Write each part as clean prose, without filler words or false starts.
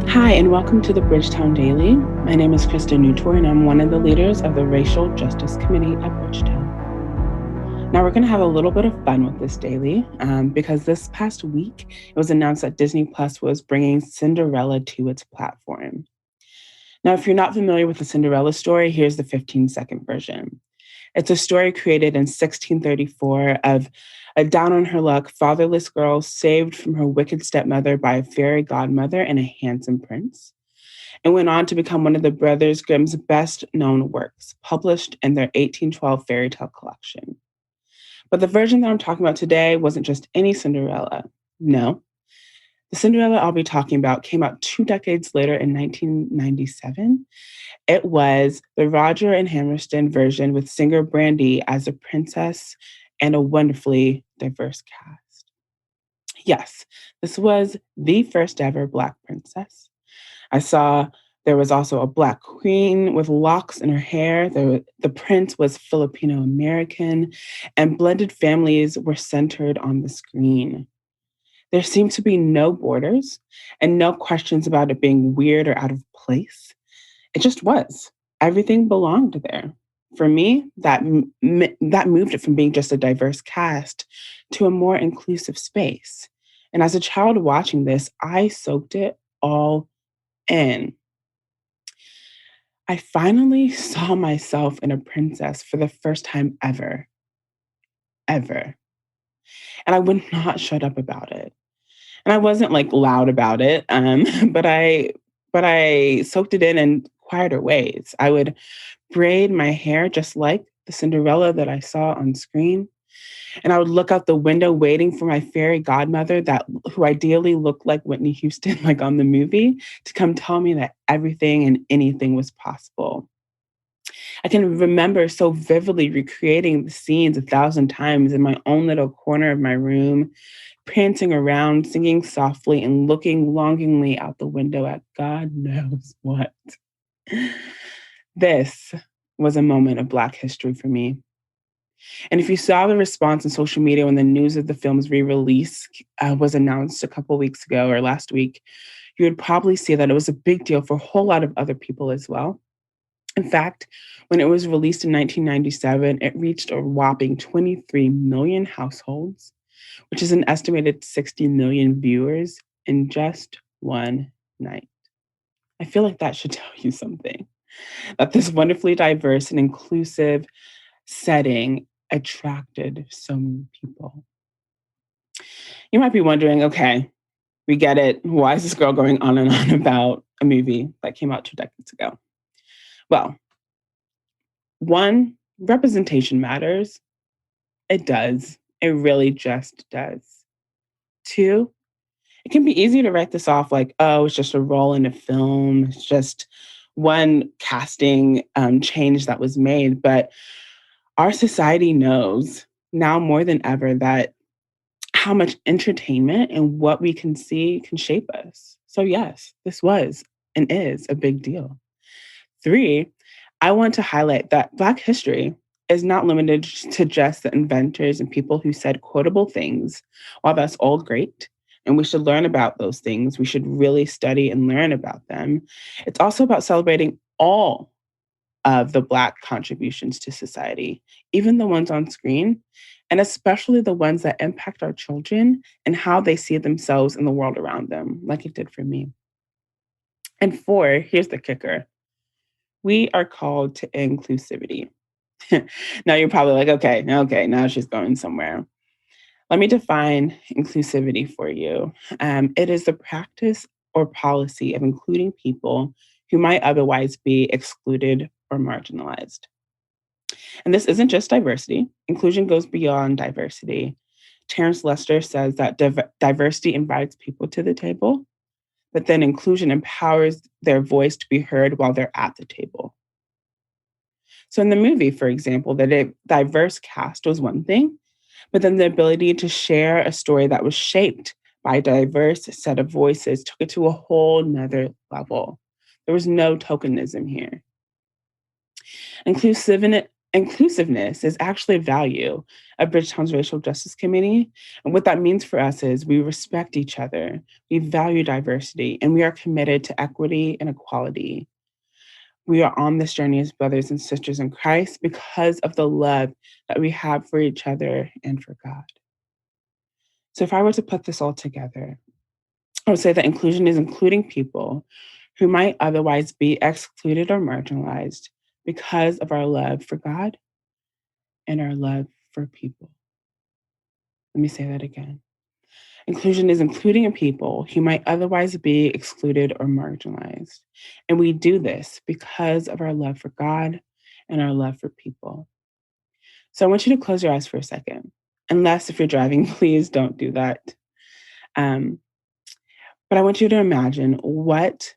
Hi, and welcome to the Bridgetown Daily. My name is Krista Nutor, and I'm one of the leaders of the Racial Justice Committee at Bridgetown. Now, we're going to have a little bit of fun with this daily because this past week, it was announced that Disney Plus was bringing Cinderella to its platform. Now, if you're not familiar with the Cinderella story, here's the 15-second version. It's a story created in 1634 of a down-on-her-luck, fatherless girl saved from her wicked stepmother by a fairy godmother and a handsome prince, and went on to become one of the Brothers Grimm's best-known works, published in their 1812 fairy tale collection. But the version that I'm talking about today wasn't just any Cinderella. No. The Cinderella I'll be talking about came out 2 decades later in 1997. It was the Roger and Hammerstein version with singer Brandy as a princess and a wonderfully diverse cast. Yes, this was the first ever Black princess. I saw there was also a Black queen with locks in her hair. The prince was Filipino American, and blended families were centered on the screen. There seemed to be no borders and no questions about it being weird or out of place. It just was. Everything belonged there. For me, that moved it from being just a diverse cast to a more inclusive space. And as a child watching this, I soaked it all in. I finally saw myself in a princess for the first time ever. Ever. And I would not shut up about it. And I wasn't like loud about it, but I soaked it in quieter ways. I would braid my hair just like the Cinderella that I saw on screen. And I would look out the window waiting for my fairy godmother who ideally looked like Whitney Houston, like on the movie, to come tell me that everything and anything was possible. I can remember so vividly recreating the scenes 1,000 times in my own little corner of my room, prancing around, singing softly, and looking longingly out the window at God knows what. This was a moment of Black history for me. And if you saw the response on social media when the news of the film's re-release was announced a couple weeks ago or last week, you would probably see that it was a big deal for a whole lot of other people as well. In fact, when it was released in 1997, it reached a whopping 23 million households, which is an estimated 60 million viewers in just one night. I feel like that should tell you something, that this wonderfully diverse and inclusive setting attracted so many people. You might be wondering, okay, we get it. Why is this girl going on and on about a movie that came out 2 decades ago? Well, one, representation matters. It does. It really just does. Two, it can be easy to write this off like, oh, it's just a role in a film. It's just one casting change that was made. But our society knows now more than ever that how much entertainment and what we can see can shape us. So yes, this was and is a big deal. Three, I want to highlight that Black history is not limited to just the inventors and people who said quotable things. While that's all great, and we should learn about those things, we should really study and learn about them. It's also about celebrating all of the Black contributions to society, even the ones on screen, and especially the ones that impact our children and how they see themselves in the world around them, like it did for me. And four, here's the kicker. We are called to inclusivity. Now you're probably like, okay, now she's going somewhere. Let me define inclusivity for you. It is the practice or policy of including people who might otherwise be excluded or marginalized. And this isn't just diversity. Inclusion goes beyond diversity. Terence Lester says that diversity invites people to the table, but then inclusion empowers their voice to be heard while they're at the table. So in the movie, for example, the diverse cast was one thing, but then the ability to share a story that was shaped by a diverse set of voices took it to a whole nother level. There was no tokenism here. Inclusiveness is actually a value of Bridgetown's Racial Justice Committee. And what that means for us is we respect each other, we value diversity, and we are committed to equity and equality. We are on this journey as brothers and sisters in Christ because of the love that we have for each other and for God. So, if I were to put this all together, I would say that inclusion is including people who might otherwise be excluded or marginalized because of our love for God and our love for people. Let me say that again. Inclusion is including a people who might otherwise be excluded or marginalized. And we do this because of our love for God and our love for people. So I want you to close your eyes for a second. Unless if you're driving, please don't do that. Um, but I want you to imagine what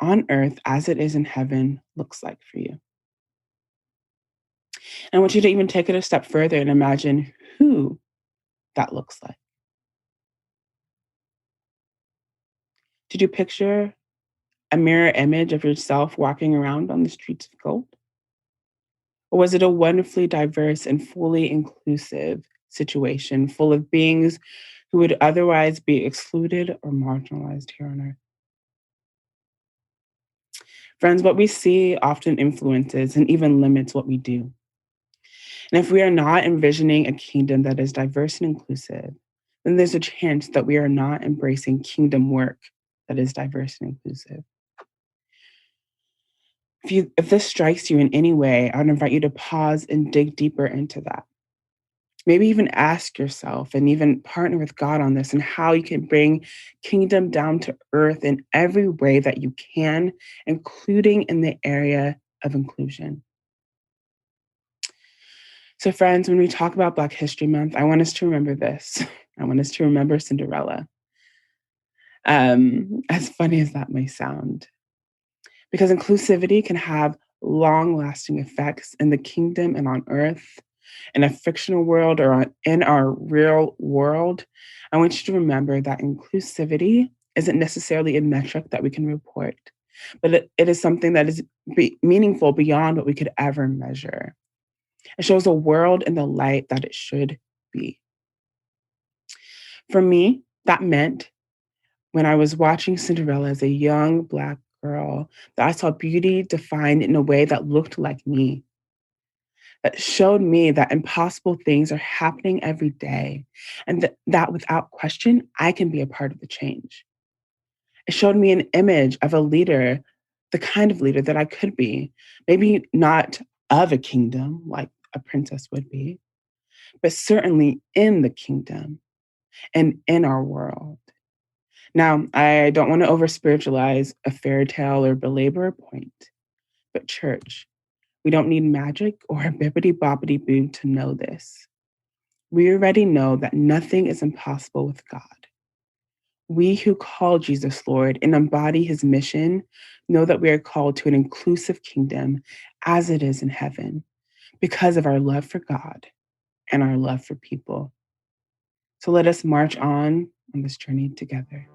on earth as it is in heaven looks like for you. And I want you to even take it a step further and imagine who that looks like. Did you picture a mirror image of yourself walking around on the streets of gold? Or was it a wonderfully diverse and fully inclusive situation full of beings who would otherwise be excluded or marginalized here on earth? Friends, what we see often influences and even limits what we do. And if we are not envisioning a kingdom that is diverse and inclusive, then there's a chance that we are not embracing kingdom work that is diverse and inclusive. If this strikes you in any way, I would invite you to pause and dig deeper into that. Maybe even ask yourself and even partner with God on this and how you can bring kingdom down to earth in every way that you can, including in the area of inclusion. So, friends, when we talk about Black History Month, I want us to remember this. I want us to remember Cinderella. As funny as that may sound, because inclusivity can have long lasting effects in the kingdom and on earth, in a fictional world or in our real world. I want you to remember that inclusivity isn't necessarily a metric that we can report, but it is something that is meaningful beyond what we could ever measure. It shows a world in the light that it should be. For me, that meant when I was watching Cinderella as a young Black girl, that I saw beauty defined in a way that looked like me, that showed me that impossible things are happening every day, and that without question, I can be a part of the change. It showed me an image of a leader, the kind of leader that I could be, maybe not of a kingdom like a princess would be, but certainly in the kingdom and in our world. Now, I don't want to over spiritualize a fairy tale or belabor a point, but church, we don't need magic or a bibbity boppity boo to know this. We already know that nothing is impossible with God. We who call Jesus Lord and embody his mission know that we are called to an inclusive kingdom as it is in heaven because of our love for God and our love for people. So let us march on this journey together.